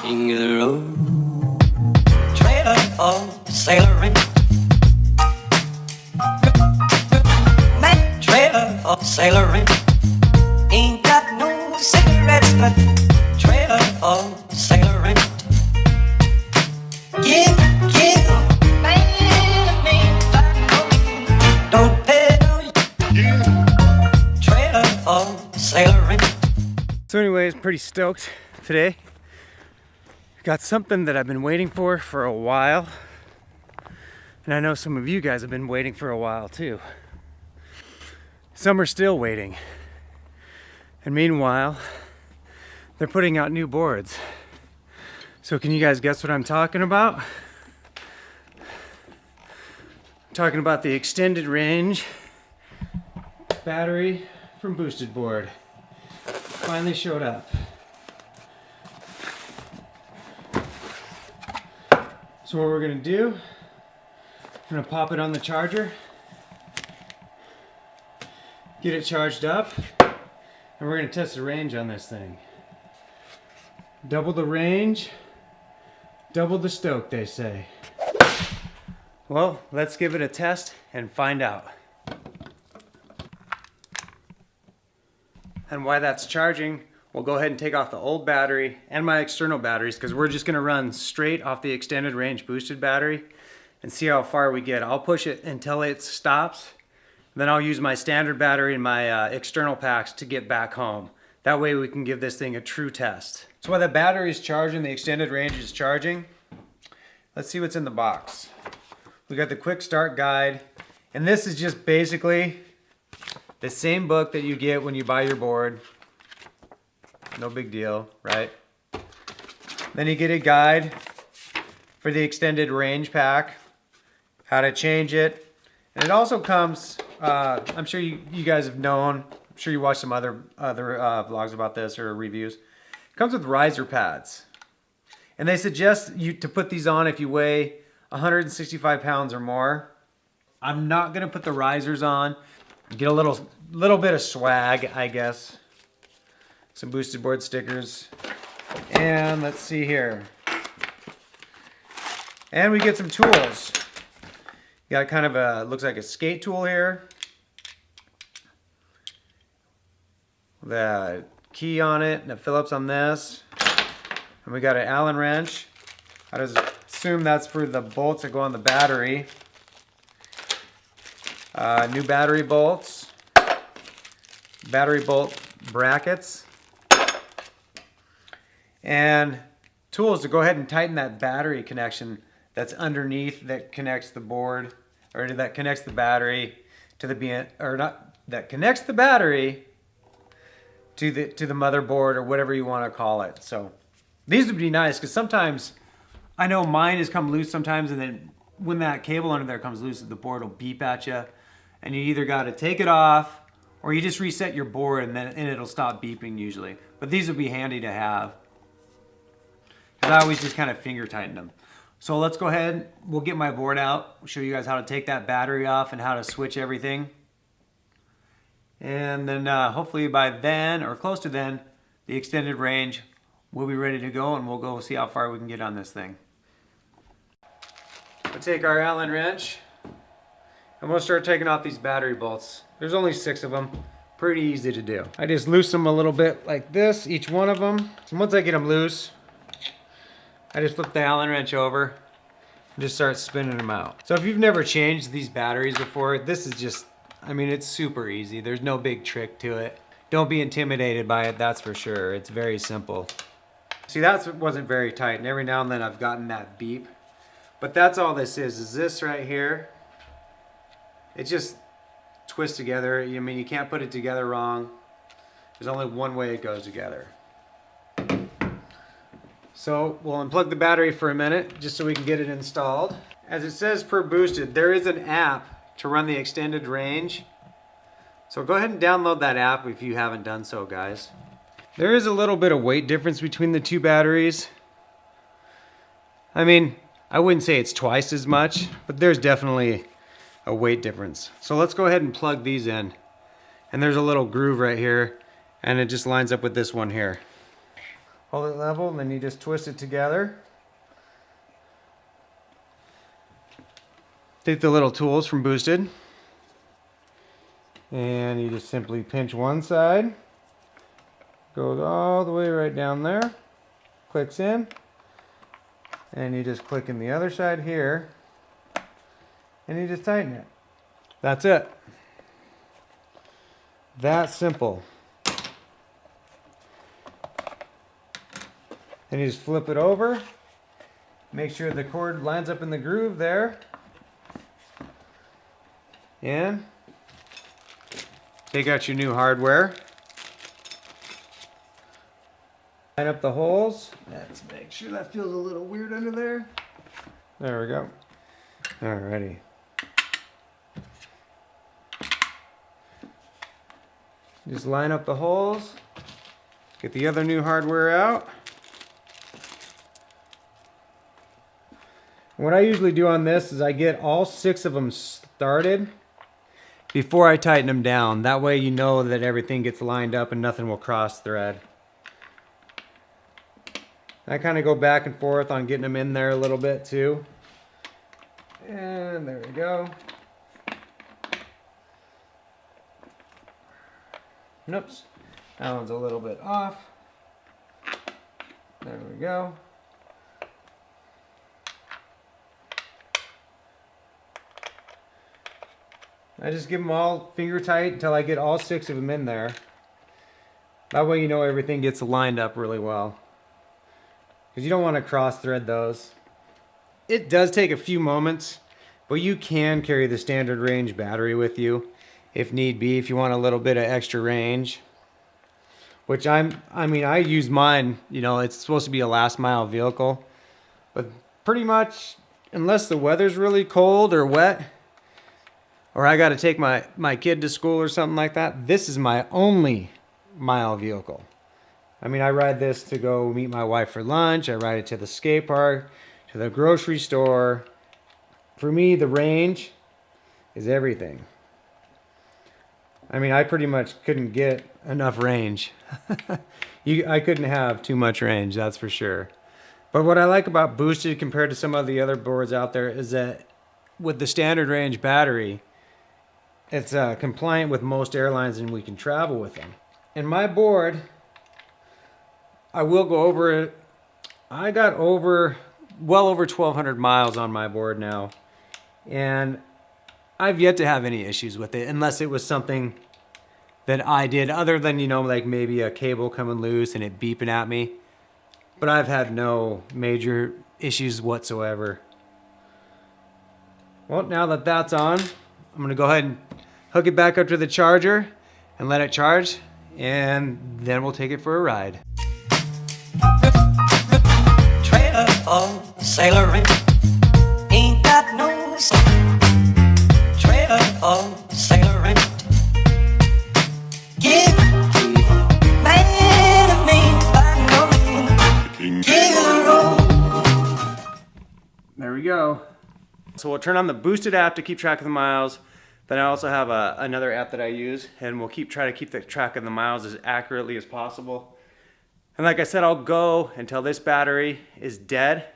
King of the road, trailer for sailoring, man, trailer for sailoring. Ain't got no cigarettes, but trailer for sailoring. Give, don't pay no trailer for sailoring. So anyways, pretty stoked today. Got something that I've been waiting for a while. And I know some of you guys have been waiting for a while too. Some are still waiting. And meanwhile, they're putting out new boards. So can you guys guess what I'm talking about? I'm talking about the extended range battery from Boosted Board. Finally showed up. So what we're gonna do, I'm gonna pop it on the charger, get it charged up, and we're gonna test the range on this thing. Double the range, double the stoke, they say. Well, let's give it a test and find out. And while that's charging, we'll go ahead and take off the old battery and my external batteries, because we're just gonna run straight off the extended range boosted battery and see how far we get. I'll push it until it stops. Then I'll use my standard battery and my external packs to get back home. That way we can give this thing a true test. So while the battery is charging, the extended range is charging, let's see what's in the box. We got the quick start guide, and this is just basically the same book that you get when you buy your board. No big deal, right? Then you get a guide for the extended range pack, how to change it. And it also comes, I'm sure you guys have known, I'm sure you watched some other vlogs about this or reviews. It comes with riser pads. And they suggest you to put these on if you weigh 165 pounds or more. I'm not gonna put the risers on. Get a little bit of swag, I guess. Some Boosted Board stickers. And let's see here. And we get some tools. Got kind of a, looks like a skate tool here. The key on it and a Phillips on this. And we got an Allen wrench. I just assume that's for the bolts that go on the battery. New battery bolts. Battery bolt brackets. And tools to go ahead and tighten that battery connection that's underneath that connects the board, or that connects the battery to the that connects the battery to the motherboard, or whatever you want to call it. So these would be nice, because sometimes I know mine has come loose sometimes, and then when that cable under there comes loose, the board will beep at you, and you either got to take it off or you just reset your board, and it'll stop beeping usually. But these would be handy to have, because I always just kind of finger tighten them. So let's go ahead, we'll get my board out, show you guys how to take that battery off and how to switch everything. And then hopefully by then, or close to then, the extended range will be ready to go, and we'll go see how far we can get on this thing. We'll take our Allen wrench, and we'll start taking off these battery bolts. There's only 6 of them, pretty easy to do. I just loosen them a little bit like this, each one of them. So once I get them loose, I just flip the Allen wrench over and just start spinning them out. So if you've never changed these batteries before, this is just, I mean, it's super easy. There's no big trick to it. Don't be intimidated by it, that's for sure. It's very simple. See, that wasn't very tight, and every now and then I've gotten that beep. But that's all this is this right here. It just twists together. I mean, you can't put it together wrong. There's only one way it goes together. So we'll unplug the battery for a minute just so we can get it installed. As it says per Boosted, there is an app to run the extended range. So go ahead and download that app if you haven't done so, guys. There is a little bit of weight difference between the two batteries. I mean, I wouldn't say it's twice as much, but there's definitely a weight difference. So let's go ahead and plug these in. And there's a little groove right here, and it just lines up with this one here. Hold it level, and then you just twist it together. Take the little tools from Boosted, and you just simply pinch one side, goes all the way right down there, clicks in, and you just click in the other side here, and you just tighten it. That's it. That simple. Then you just flip it over, make sure the cord lines up in the groove there, and take out your new hardware. Line up the holes. Let's make sure that feels a little weird under there. There we go. Alrighty. Just line up the holes. Get the other new hardware out. What I usually do on this is I get all 6 of them started before I tighten them down. That way you know that everything gets lined up and nothing will cross thread. I kind of go back and forth on getting them in there a little bit too. And there we go. Oops, that one's a little bit off. There we go. I just give them all finger tight until I get all 6 of them in there. That way you know everything gets lined up really well. Because you don't want to cross thread those. It does take a few moments, but you can carry the standard range battery with you if need be, if you want a little bit of extra range. Which I use mine, you know, it's supposed to be a last mile vehicle. But pretty much, unless the weather's really cold or wet, or I got to take my kid to school or something like that, this is my only mile vehicle. I mean, I ride this to go meet my wife for lunch. I ride it to the skate park, to the grocery store. For me, the range is everything. I mean, I pretty much couldn't get enough range. I couldn't have too much range, that's for sure. But what I like about Boosted compared to some of the other boards out there is that with the standard range battery, it's compliant with most airlines and we can travel with them. And my board, I will go over it. I got well over 1,200 miles on my board now. And I've yet to have any issues with it unless it was something that I did other than, you know, like maybe a cable coming loose and it beeping at me. But I've had no major issues whatsoever. Well, now that that's on, I'm going to go ahead and hook it back up to the charger and let it charge, and then we'll take it for a ride. Trailer for sailoring. Ain't got no trailer for sailoring. Give man a man by no means. Give a roll. There we go. So we'll turn on the Boosted app to keep track of the miles. Then I also have another app that I use, and we'll try to keep the track of the miles as accurately as possible. And like I said, I'll go until this battery is dead,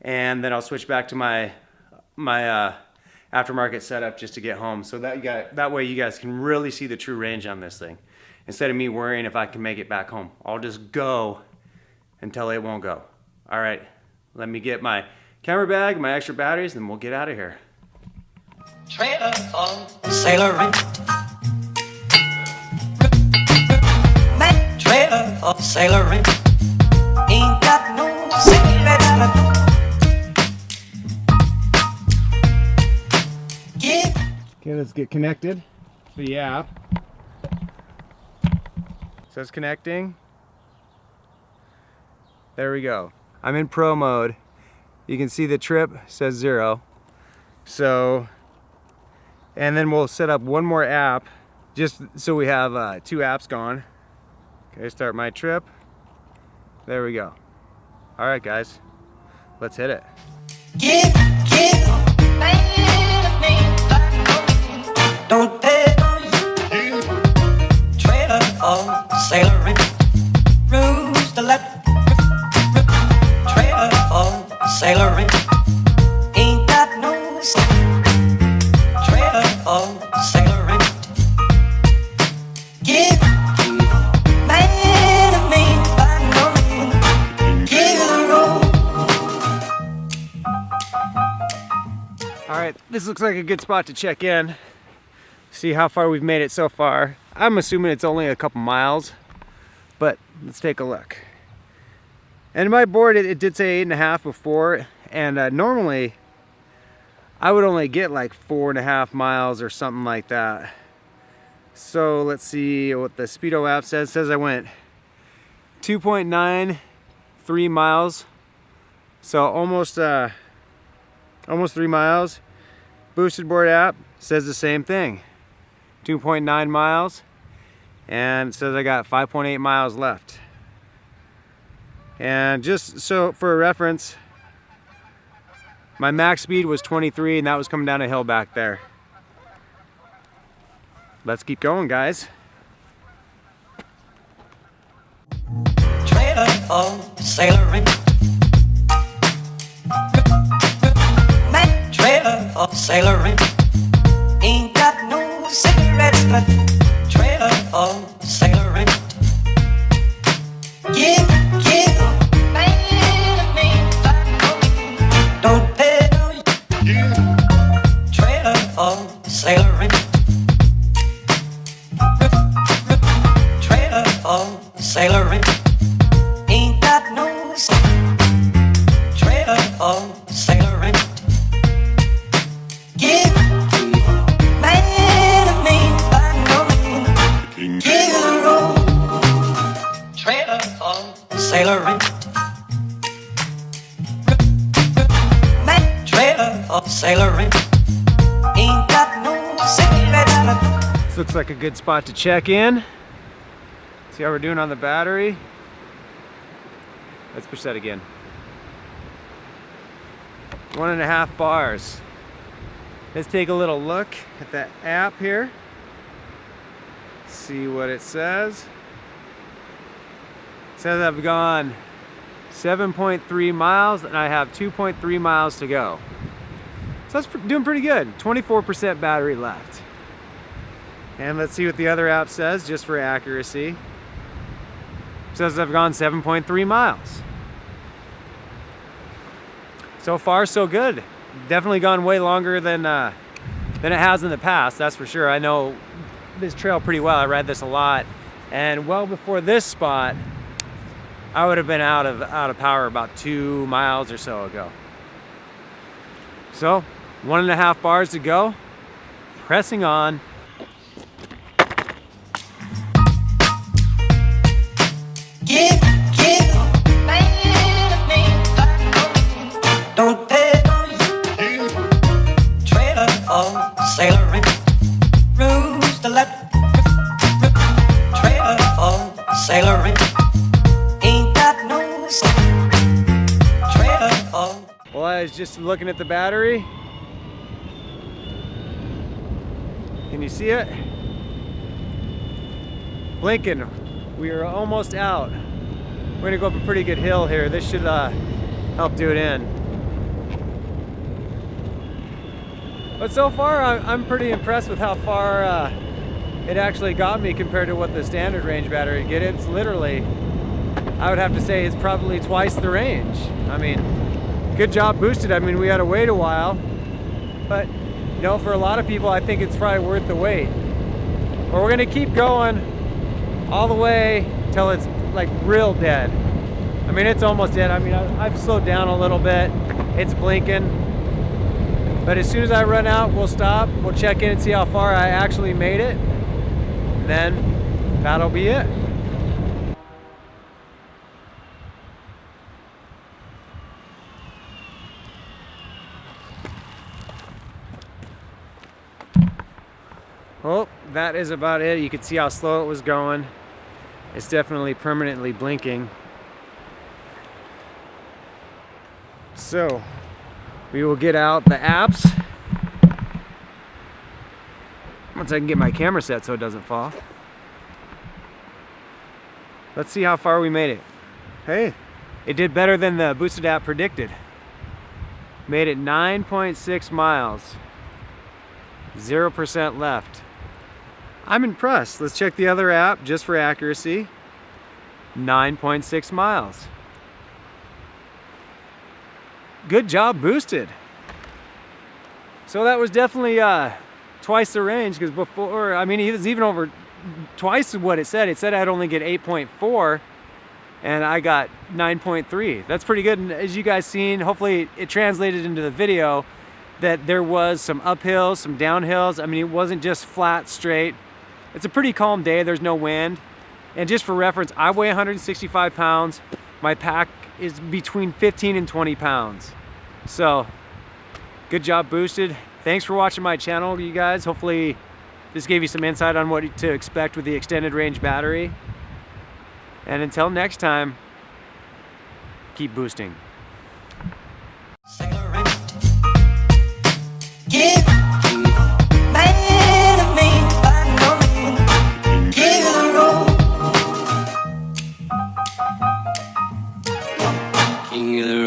and then I'll switch back to my aftermarket setup just to get home. So that way you guys can really see the true range on this thing. Instead of me worrying if I can make it back home, I'll just go until it won't go. All right, let me get my camera bag, my extra batteries, and we'll get out of here. Trailer for sailoring. Man, trailer for sailoring. Ain't got no sailor. Okay, let's get connected to the app. Says connecting. There we go. I'm in pro mode. You can see the trip says 0. So, and then we'll set up one more app just so we have 2 apps going. Okay, start my trip. There we go. All right, guys, let's hit it. Don't pay trailer for sailoring. Rules to let sailoring. Ain't got no trailer or sailoring. Give man a man by no man. Give the road. All right, this looks like a good spot to check in. See how far we've made it so far. I'm assuming it's only a couple miles, but let's take a look. And my board, it did say 8.5 before, and normally I would only get like 4.5 miles or something like that. So let's see what the Speedo app says. It says I went 2.93 miles, so almost 3 miles. Boosted board app says the same thing, 2.9 miles, and it says I got 5.8 miles left. And just so for a reference, my max speed was 23, and that was coming down a hill back there. Let's keep going, guys. Trailer or sailoring. Man, trailer or sailoring. Ain't got no cigarettes, but trailer or sailoring. Give man a man. Don't pay no trailer or sailoring. Trailer or sailoring. Ain't got no trailer or sailoring. Give man a man by no man. Give the road. Trailer or sailoring. Man, trailer or sailoring. Ain't got no cigarette. This looks like a good spot to check in. See how we're doing on the battery. Let's push that again. 1.5 bars. Let's take a little look at that app here. See what it says. It says I've gone 7.3 miles and I have 2.3 miles to go. So that's doing pretty good. 24% battery left. And let's see what the other app says, just for accuracy. It says I've gone 7.3 miles. So far, so good. Definitely gone way longer than it has in the past, that's for sure. I know this trail pretty well. I ride this a lot. And well before this spot, I would have been out of power about 2 miles or so ago. So, 1.5 bars to go. Pressing on. Give man a man. Don't pay no trailer or sailoring. Rules the left. Trailer or sailoring. Ain't got no trailer or. Well, I was just looking at the battery. Can you see it? Blinking. We are almost out. We're gonna go up a pretty good hill here. This should help do it in. But so far, I'm pretty impressed with how far it actually got me compared to what the standard range battery get. It's literally, I would have to say, it's probably twice the range. I mean, good job boosted. I mean, we had to wait a while, but you know, for a lot of people, I think it's probably worth the wait. But we're gonna keep going all the way till it's like real dead. I mean, it's almost dead. I mean, I've slowed down a little bit. It's blinking. But as soon as I run out, we'll stop. We'll check in and see how far I actually made it. And then that'll be it. Well, that is about it. You can see how slow it was going. It's definitely permanently blinking. So, we will get out the apps. Once I can get my camera set so it doesn't fall. Let's see how far we made it. Hey, it did better than the boosted app predicted. Made it 9.6 miles. 0% left. I'm impressed. Let's check the other app just for accuracy. 9.6 miles. Good job, boosted. So that was definitely twice the range, because before, I mean, it was even over twice what it said. It said I'd only get 8.4 and I got 9.3. That's pretty good. And as you guys seen, hopefully it translated into the video that there was some uphills, some downhills. I mean, it wasn't just flat straight. It's a pretty calm day. There's no wind. And just for reference, I weigh 165 pounds. My pack is between 15 and 20 pounds. So good job, boosted. Thanks for watching my channel, you guys. Hopefully this gave you some insight on what to expect with the extended range battery. And until next time, keep boosting. Sailor in. Give man of me, by no means. Give the road. King of the